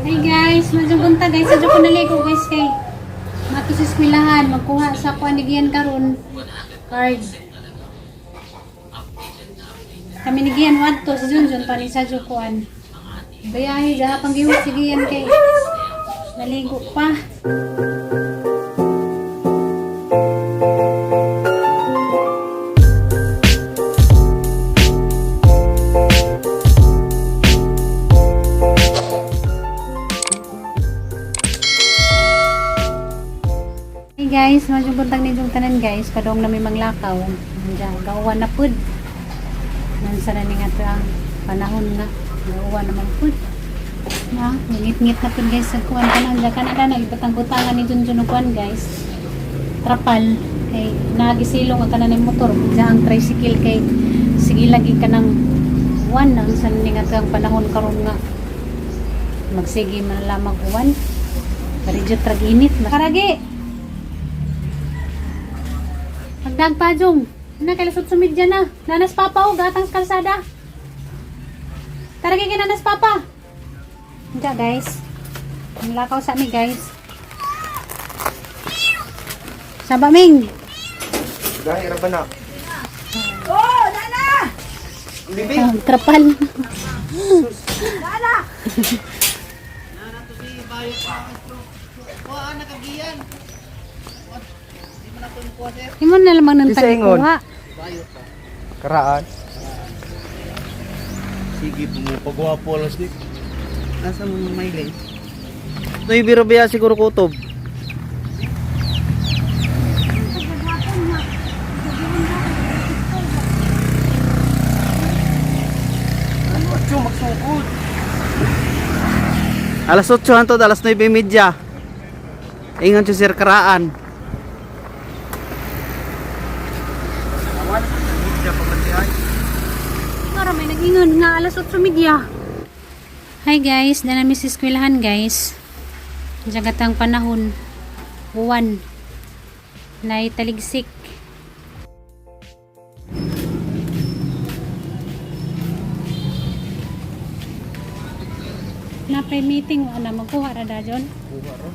Hey guys, magjunta guys, sadyo ko naligo guys kay makisuswilahan, magkuha sa kuanigian karon card. Kami nigian wadto sa Junjun pa rin sa Jukuan. Bayahi jaha pang giwit sigian kay naligo pa. Guys, majung buntag ni jung tanan guys, padong na may manglakaw. Diyan, gawa na pud. Nansa na ni nga ang panahon nga. Gawa naman pud. Na, ngit-ngit na pud guys sa kuan tanan. Diyan kana na ibutang-butangan ni Junjun kuan guys. Trapal kay nagisilong ang tanan ni motor. Diyan ang tricycle kay sige lagi ka nang uwan nang sa ni nga ang panahon karon nga. Magsige man lamang uwan. Paridyo trag init. Karagi. Magdagpajong. Na kailasot sumidya na. Nanas papa o gatang kalsada. Taragi ka nanas papa. Hindi guys. Ang lakaw sa amin guys. Saba Ming. Dahil ra ba na? Oh, Nana! Bibig! Trapal. Nana! Nana to si Bayo pa. Oh, nakagiyan. Imo na lamang nang Isa ingon. tagkuha. Karaan. Sige, pumupagwapo alas dik. Nasa mo may lay? Ito yung birabaya siguro kutob. Magsukod. Alas 8 hantod, alas 9:30. Ingon si Sir Karaan. Para may nag-ingon nga alas 8:30. Hi guys, na namin si eskwelahan guys. Jagatang panahon. Uwan. Na italigsik. Napay meeting ana magkuha ra da John. Kuha ra.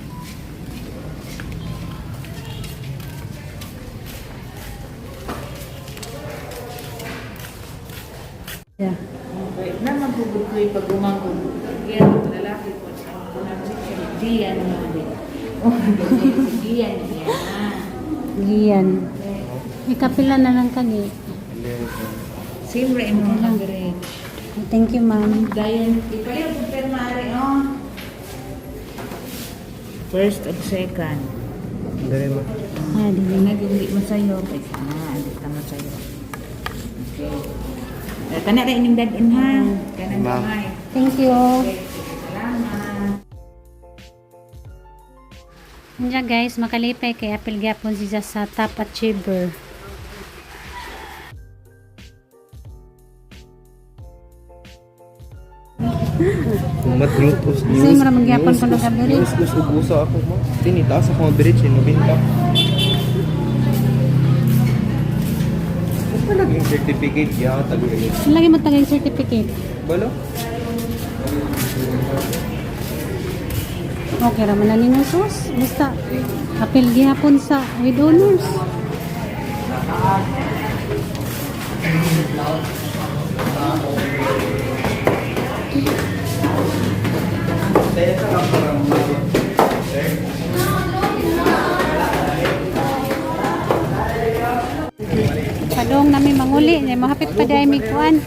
Yeah. Na magugod ko yung pag-umangkod. Kaya ang lalaki po sa Diyan naman din. Diyan. Gian. Ikapila na lang kani. Siyempre, imo lang dire. Thank you ma'am. Dayan, ikaw yung permari, oh. First at second. Dali mo. Ah, di Hindi hindi mo sa'yo. Hindi tama sa'yo. Okay. Kana rin yung dad-in ha. Kana Ma. gamay. Thank you. Okay. Salamat. Diyan guys, makalipay kay apil gyapon siya sa top achiever. Kumat grupos news. Kasi maraming gyapon ko nagabiri. News gusto ako mo. Tinitaas ako mga bridge no binta. Ano naging certificate ya tagoy. Lagi mo tagay certificate. Balo? Okay ra man na ninyo sus. Basta apil gyapon sa with honors. Padong nami manguli, may mahapit pa dai mig kuan.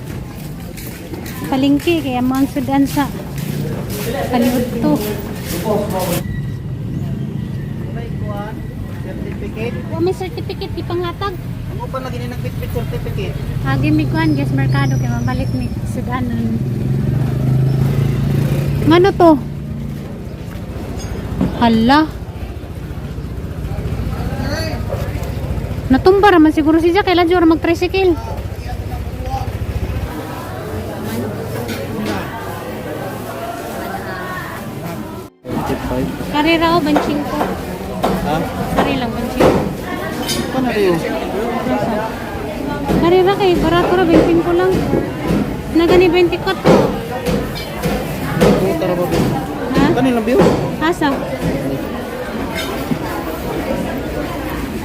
Palingki kaya mo ang sudan sa palihud to. May kuan certificate. Wa may certificate ipangatag. Ano pa lagi ni nagbitbit certificate? Agi mi kuan guys merkado kay mabalik mi sudanan. Ngano to? Hala. Natumba raman siguro siya kailan jura mag-tricycle. Karera o banching ko. Ha? Kari lang banching. Ano rin? Karera kay barato ra banching ko lang. Nagani 24. Tara ba? Ha? Kanina biyo. Asa?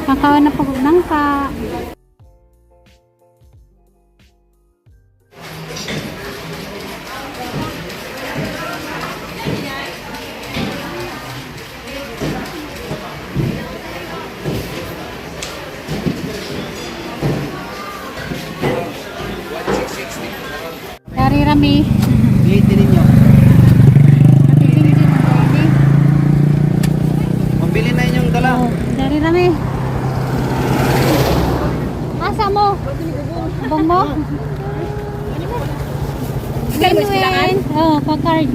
Kakawan na pag nangka. Dari rami. Litin ninyo. Napipili din ang baby. Mabili na inyong dala. Oh, dari rami. Asa mo? Abang mo? Win-win. Oh, pa-card.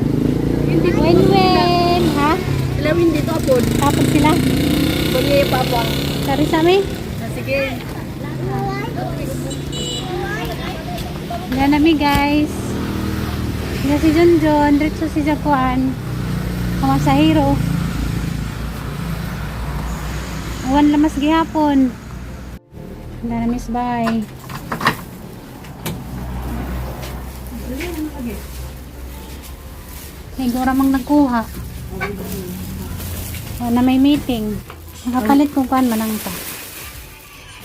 Win-win. Ha? Ilawin dito po. Tapos sila. Kunya pa po. Dari sa amin. Sige. Yan nami guys. Yan si Junjun. Diretso si Japuan. Kamasahiro. Awan lamas gihapon. Yan nami bye. Siguro mang nagkuha. Na may meeting. Nakapalit kung kuhan manangka.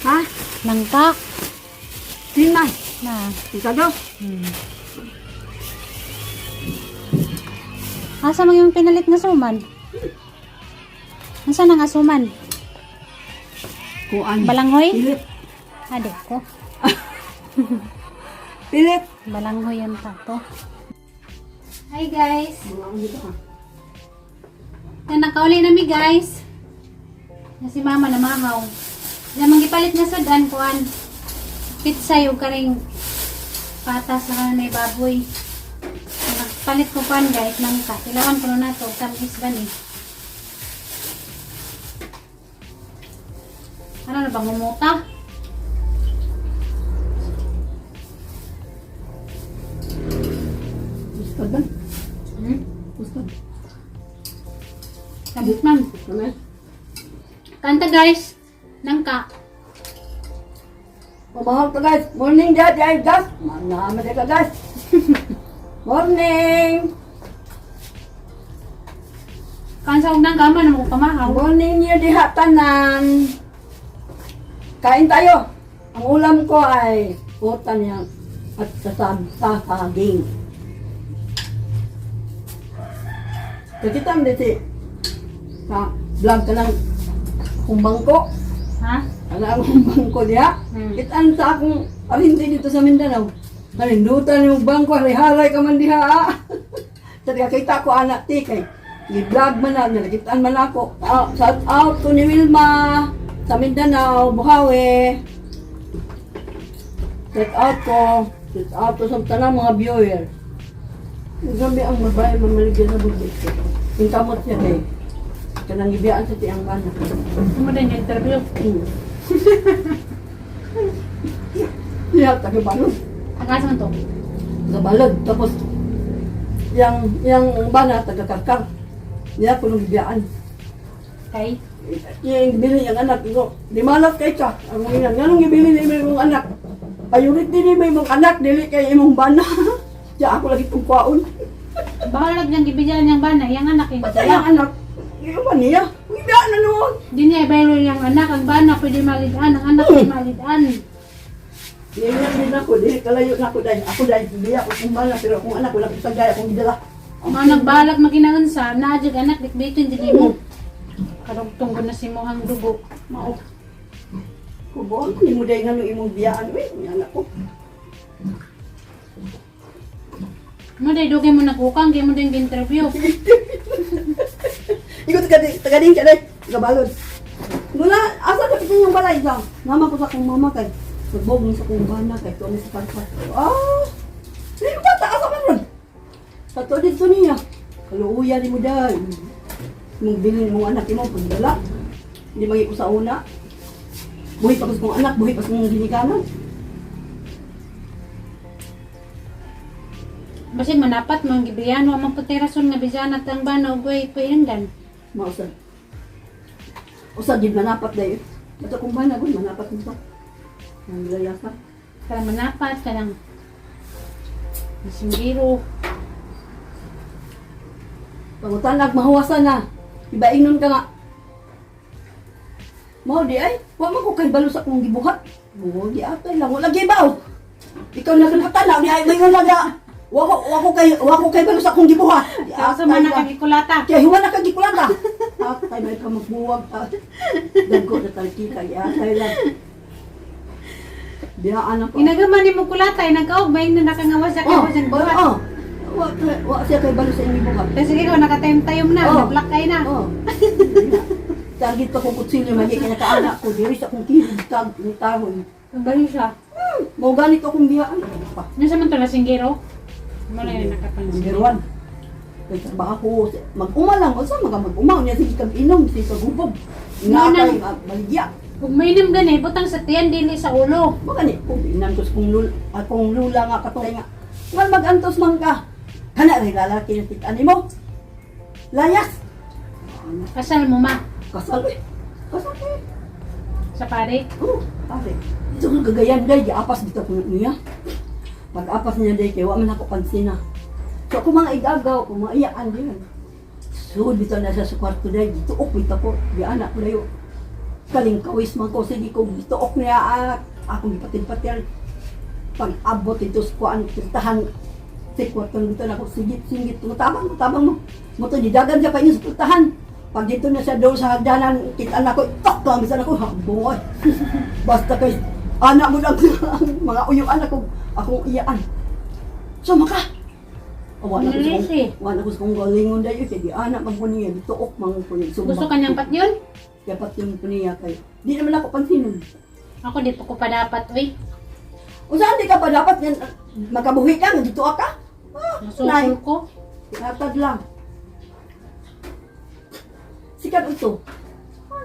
Ha? Nangka. Tingnan. Na. Ikaw daw. Asa mo yung pinalit na suman? Nasaan ang asuman? Kuan. Balanghoy? Pilit. Ade ko. Pilit. Balanghoy yan pa to. Hi guys. Yan nakauli nami guys. Na si mama na mahaw. Yan manggipalit na sudan kuan. Pizza yung karing patas na kanay baboy. Nagpalit ko pan guys ng katilawan ko na to. Tamis ba ni? Ano na bang umuta? Gusto ba? Gusto. Sabit man. Kanta guys. Nangka. Pamahal ka guys. Morning dad. Ay guys. Manama ka guys. Morning. Kansa og nang gaman mo pamahaw. Morning niyo diha tanan. Kain tayo. Ang ulam ko ay utan yan at saging. Kakita mo dito sa vlog ka ng kumbang ko. Ha? Ano ang kumbang ko diha? Kitaan sa akong arindi dito sa Mindanao. Narindutan yung bangko, hariharay ka man diha. Tadi kita ko anak ti kay i-vlog man na, nakitaan man ako. Shout out to ni Wilma sa Mindanao, Buhawi. Shout out ko. Shout out to sa tanang mga viewer. Grabe ang babae mamaligyan sa bubik ko. Yung kamot siya kay kanang gibiyaan sa tiyang bana. Mo din yung interview. Siya, taga-balod. Ang asa man to? Taga-balod. Tapos, yung bana, taga-karkar. Niya, punong gibiyaan. Kay Yung ibili yung anak ko, di malat kay ka. Ang mga ganong ibili ni imong anak. Payulit din ni imong anak, dili kay imong bana. Diya ako lagi itong kwaon. bahalag niyang gibigyan niyang bana, yang anak yung Pati yung anak, yung ba niya? Ibiyaan na noon. Di niya ibaylo yung anak, ang bana pwede malidaan, ang anak pwede malidaan. Ganyan din ako, dili kalayo na ako dahil. Ako dahil, hindi ako kung bana, pero kung anak, wala kitang gaya akong gidala. Mga nagbalag maginangan sa, naadjag anak, dikbitin din mo. Karugtong ko na si mohang dugo. Mao. Kubo, hindi mo dahil nga nung imong biyaan, yung anak ko. Mo day dugay mo nagukang, kaya mo din interview. Ikaw tagading ka dahil, gabalod. Mula, asa na ito yung balay lang. Mama ko sa akong mama kay, nagbog sa akong bana kay, tuwa sa kanpat. Sino ba? Asa man ron? Sa to dito niya. Kaluuya ni mo dahil. Mong bilin mong anak mo, pagdala. Hindi magi ko sa una. Buhi pa ko sa kong anak, buhi pa sa kong ginikanan. Basig manapat mo ang gibriyan, wa man puti rason nga bisan at ang bana og way puindan. Mausad. Usad din manapat dahil. Ito kung bana ko, manapat mo pa. Ang laya ka. Kaya manapat ka lang. Singgiro. Pangutanag mahuwasan na. Iba ingnon ka nga. Mao di ay, wa man ko kay balo sa akong gibuhat. Oo, di atay lang wala gibaw. Ikaw na kanhatana ni ay mayon naga. Wa ko kay balo sa akong gibuhat. Di Sa atay man lang. nakagikulata. Kaya huwag na kagikulata. Atay may ka magbuwag. Dagko na tayo kita. Di atay lang. Biyaan ako. Inagaman ni mo kulatay, nagkaugmay na nakangawas sa kawas ang buhat. Oo. Wa siya kay balo sa inyong buhat. Kasi ikaw nakatayom-tayom na, Oh. nablak kay na. Oo. Target pa kong kutsilyo, magi kaya kaanak ko. Diri sa akong kilid tag ni tahoy. Ang bali siya. Mau ganit akong biyaan. Pa. Ano sa man to lasinggero? Wala yung nakapansin. Number 1. Kaya trabaho ko. Mag-uma lang. Masa mag-uma. Niya sige kag-inom. Sige kag-hubog. Ingatay. Baligya. Kung may inom gani, butang sa tiyan, dili sa ulo. Magani. Kung inan ko sa kong lula nga katulay nga. Kung mag-antos man ka. Kana rin lalaki na titaan mo. Layas. Kasal mo ma, Kasal eh. Kasal eh. sa pare. Oo. Pare. Ito kong gagayan day. Apas dito ko niya. Pag-apas niya day. Kaya man ako pansin na. So kung mga igagaw, kung mga iyaan din. So dito na siya sa kwarto day. Dito ok dito po. Di anak ko na yun. Kaling kawis man ko. Sige ko dito ok niya. Akong ipatin-patin. Pag-abot ito sa kuan. Pirtahan. Sa kwarto dito na ako. Sigit. Mutabang mo. Muto di dagan siya pa inyo sa pirtahan. Pag dito na siya doon sa hagdanan, kita na ko, tak lang, bisan ako, habong ay. Basta kay, anak mo lang, mga uyuan ako, akong iyaan. Suma ka! Wala ko sa kong galingon dayo, kaya di anak man po niya, dituok man po niya. Gusto ka niyang pat yun? Kaya pat yung po niya kay, di naman ako pansinon. Ako dito ko pa dapat, uy. O saan di ka pa dapat yan, magkabuhi ka, dito ka? Nasukol ko. Tinatad lang. Sikat ito.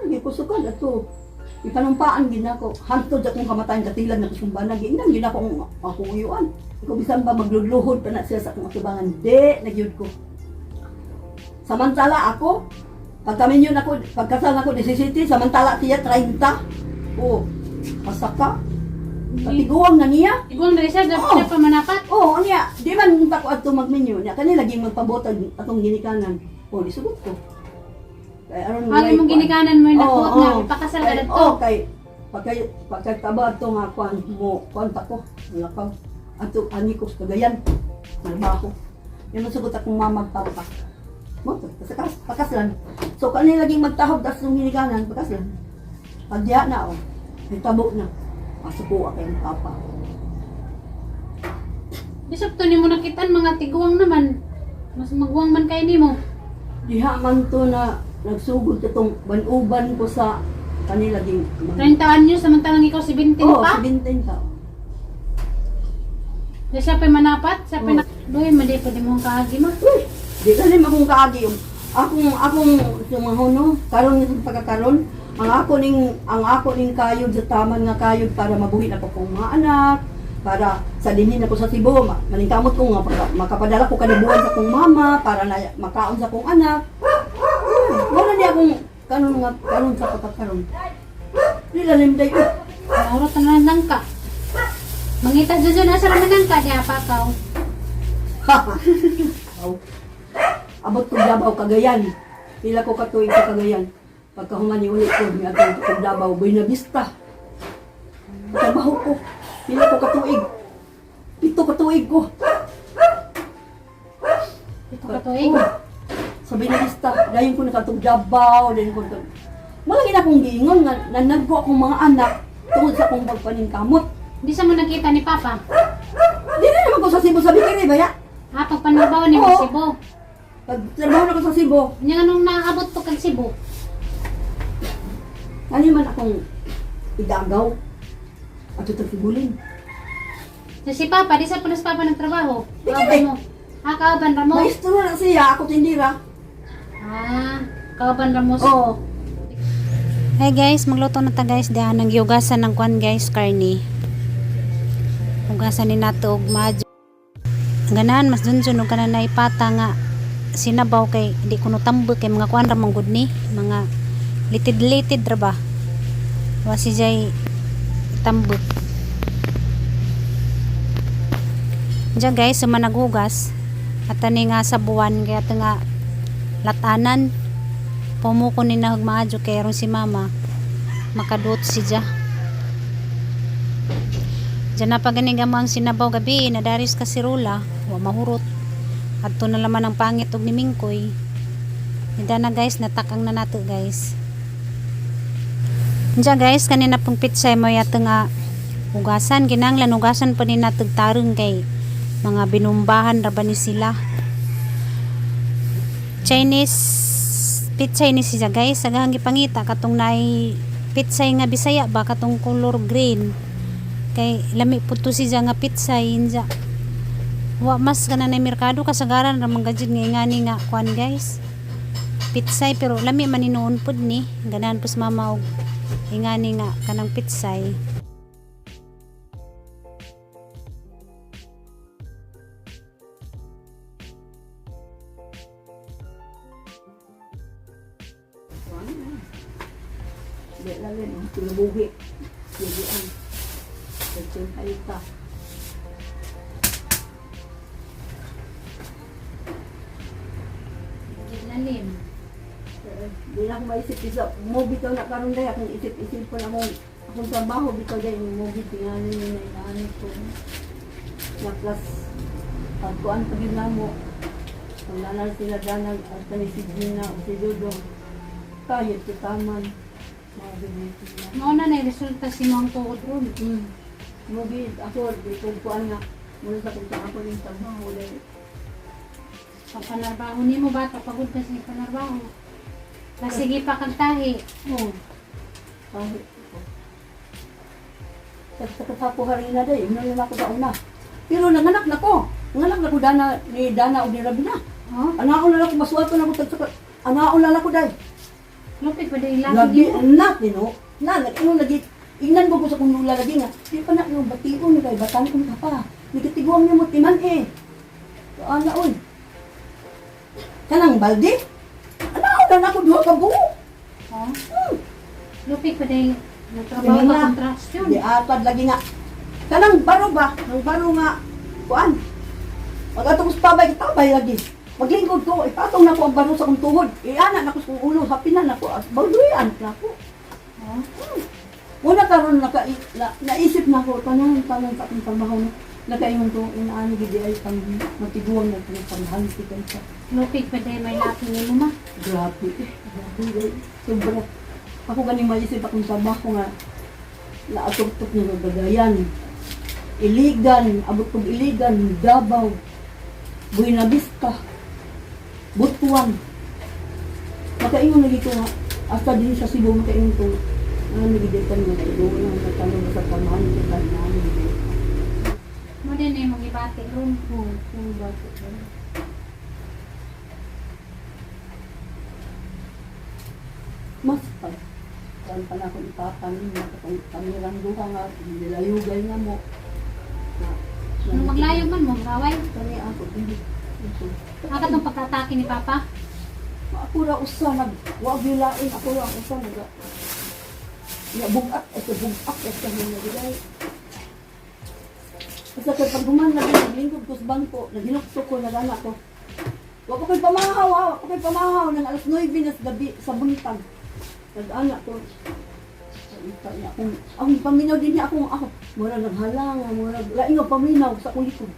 Hindi ko sukat ito. Ipanumpaan gin ako. Hantod akong kamatayan katilan na kusumbanag. Inan gin ako akong uyuan. Ikaw bisan ba magluluhod pa na siya sa akong atubangan. Di, nagyod ko. Samantala ako, pagkaminyon ako, pagkasal ako 17, samantala siya 30. Oo, pasaka. Patiguang na niya. Iguang na siya, dapat Oh. siya pa manapat. Oo, niya. Di man tako ato magminyo. Niya, kanila laging magpabotag atong ginikanan. O, disugot ko. Kaya aron Hali mong ginikanan mo yung nakuot nga, ipakasal ka na to. Oo, pagkay taba ato nga kuan mo, kuan ta ko. Lakaw. Ato ani ko sa Cagayan. Trabaho. Yan ang sugot akong mamagpapa. Mo, pakaslan. So kanila laging magtahog tas ng ginikanan, pakaslan. Pag diha na may tabo na. Pasok ko kay papa. Bisap to ni mo nakitaan mga tiguang naman. Mas magwang man kay ni mo. Diha man to na nagsugod itong banuban ko sa kanila ging 30 anyo, samantalang ikaw 17 pa. 17 tao. Di siya pa manapat, siya pa Oo. na... Doy, mali pa di mo ang kaagi ma. Uy, di kasi akong kaagi yung akong sumahono karon nito pagkakaron ang ako ning kayod sa taman nga kayod para mabuhi na ko kong mga anak para sa dinhin ako sa Cebu maningkamot ko nga makapadala ko kada buwan sa akong mama para na makaon sa akong anak. Wala niya akong kanon sa pagkakaron. Nilalim day ko. Narot na lang ka. Mangita dyan na sa ramanan ka niya, pakaw. Abot ko Davao Cagayan. Pila ko katuig sa Cagayan. Pagka humani ulit ko, may atang ko Davao, Buena Vista. Trabaho ko. Pila ko katuig. 7 katuig ko. Ito ka tuig. Oh, sa Buena Vista. Dayon ko nakatong Davao. Dayon ko nakatong... Malaki na akong giingon nga nanagpo akong mga anak tungod sa akong pagpaningkamot. Hindi sa mo nakita ni Papa. Di na naman ko sa Cebu sa Bikini, baya. Ha, pagpanabaw ni mo Oo. Cebu. Pag-trabaho na ko sa Cebu, Nya anong naabot ko kag Cebu? ano man akong igagaw at ito figulin. So, si Papa, di sa punas Papa nagtrabaho. Di Kauban kini. mo. Ha, kauban Ramos. Maestro na siya, ako tindira. Ah, kauban Ramos. Oo. Hey guys, magluto na ta guys. Diyan ang yugasan ng kwan guys, karni. Hugasan ni nato og madyo. Ganahan mas dunson og kana naipata nga sinabaw kay di kuno tambok kay mga kwan ra man gud ni, mga litid ra ba. Wa si jay tambok. Diyan guys, sa managhugas at ani nga sa buwan kaya nga latanan. Pumukon ni nahag maadyo kay ron si mama makadot si Dia. Diyan na paganigamang ang sinabaw gabi na daris ka si Rula wa mahurot adto na laman ang pangit og ni Mingkoy. Ida na guys, natakang na nato guys. Diyan guys, kanina pong pitsay mo yata nga hugasan, ginanglan hugasan pa ni natag tarong kay mga binumbahan ra ba ni sila. Chinese pitsay ni siya guys, agang gipangita katong nay pitsay nga Bisaya ba katong color green. Kay lami po to siya nga pitsay inja. Wa mas kana na merkado kasagaran ra man gajud nga ingani nga kuan guys. Pitsay pero lami man inuon pud ni. Ganahan pus mama og ingani nga kanang pitsay. Dek lalin, tulubuhi. Jadi ang kecil halita. Lalim. Di na ako maisip-isip. Mo bitaw na karon day akong isip-isip ko na mo. Akong trabaho bitaw day mo bitingan ni na inaani ko. Na plus pagkuan pa gyud namo. Kung nanal sila danag at kani si Gina o si Dodong. Kayot sa taman. Mga binito na. Mao na nay resulta si mong tuod ron. Mobi ako di ko kuan nga mula sa kung saan ako ning trabaho day. Pag panarbaho nimo bata pagod ka sa panarbaho. Sige pa kag tahi. Oo. Kahit ako. Sa kasapo hari na day, yun ako ba una. Pero nanganak na ko. Nanganak na ko ni Dana o ni Rabina. Oh, Anaon na ako, masuwato na ko tagsakat. Anaon na ako day. lupit pa day lagi Lagi, mo. natin o. Ano lagi, ingnan mo ko sa kung nula lagi nga. Di pa na yung batiun ni kay batan ko ka pa. Nagitiguang niya mo timan eh. So, ana oy. Kanang balde? Anaon na ako duha ka buo. Oh. Lupit pa day nagtrabaho Hindi ka na. kontraksyon. Di atad lagi nga. Kanang baro ba? Ang baro nga. Kuan. Pag-atong tabay, tabay lagi. Maglingkod ko, ipatong na ko ang baro sa kong tuhod. Iana na ko sa kong ulo, hapinan na ko. Bawduyan na ko. Oh. Una karon naisip na ko, tanang sa akong trabaho na. Nakaingon ko, inaano gidi ay pang matiguang na itong panghansi ka isa. Lupit pa day may laki nimo ma. Grabe. Grabe. Sobra. Ako ganing maisip akong trabaho nga naatugtok niya ng Bagayan. Iligan, abot kong Iligan, Davao, Buena Vista, Butuan. Makaingon lagi ko nga, hasta din sa Cebu makaingon ko, nagigitan nga ito, natanong sa pamahan sa namin. Mo din ay mga ibati ron. Yung bakit ba? Mas pa. Saan pa na ako ipatanin mo kung kamirang duha nga, nilayugay nga mo. Nung maglayo man mo, gaway. Kani ako, hindi. Ito. Akat ng pagkatake ni Papa. Ako ra usa wag yulain ako ra usa bugat ito mga gilay. Kasi pag guman na naglingkod ko sa bangko, naginukto ko na gana ko. Wa ko kay pamahaw ng alas 9 na sa gabi sa buntag. Nag-anak ko. Ang paminaw din niya ako mura naghalang, mura laing ang paminaw sa akong likod.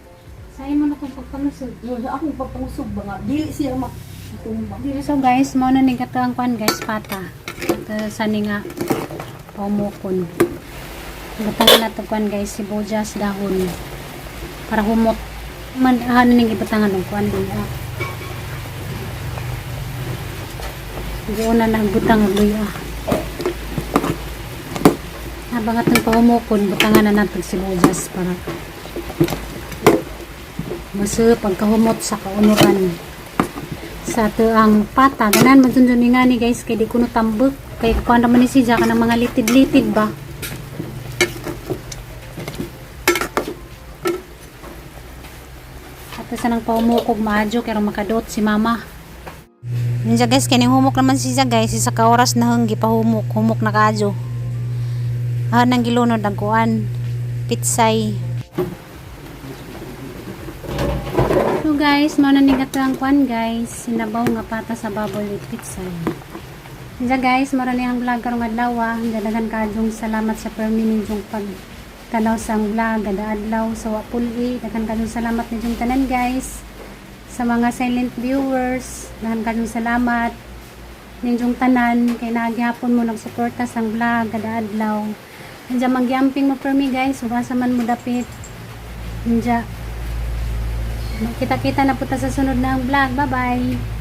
Sa imo na kong pagpalusod. Sa akong pagpangusog ba nga, dili siya matumbang. So guys, mo na ni katang kwan guys pata. Sa ni nga pamukon. Batangan na to kwan guys sibuyas dahon para humot man ano ning ibatangan ng kwan luya. Una nang butang ang luya. Habang atong pamukon, butangan na natin sibuyas para masarap pagkahumot sa kaunuran. Sa ito ang pata ganan man tunjun ni nga ni guys kay di kuno tambok kay kuan naman ni siya kanang mga litid-litid ba. At sa nang paumukog maadyo kay makadot si mama. Ninja guys kay humok naman siya guys isa ka oras na hung humok na kaadyo. Nang gilunod ang kuan pitsay. So So guys, mao na ni gato ang kwan guys, sinabaw nga pata sa bubble with pizza. Diyan guys, mao na ni ang vlog karong adlaw. Daghan kadtong salamat sa permining pag tanaw sang vlog kada adlaw sa wapuli. Daghan kadtong salamat ninyong tanan guys. Sa mga silent viewers, daghan kadtong salamat ninyong tanan kay naghapon mo nagsuporta sang vlog kada adlaw. Diyan magyamping mo permi guys, ug asa man mo dapit. Diyan kita-kita na po ta sa sunod na vlog. Bye-bye!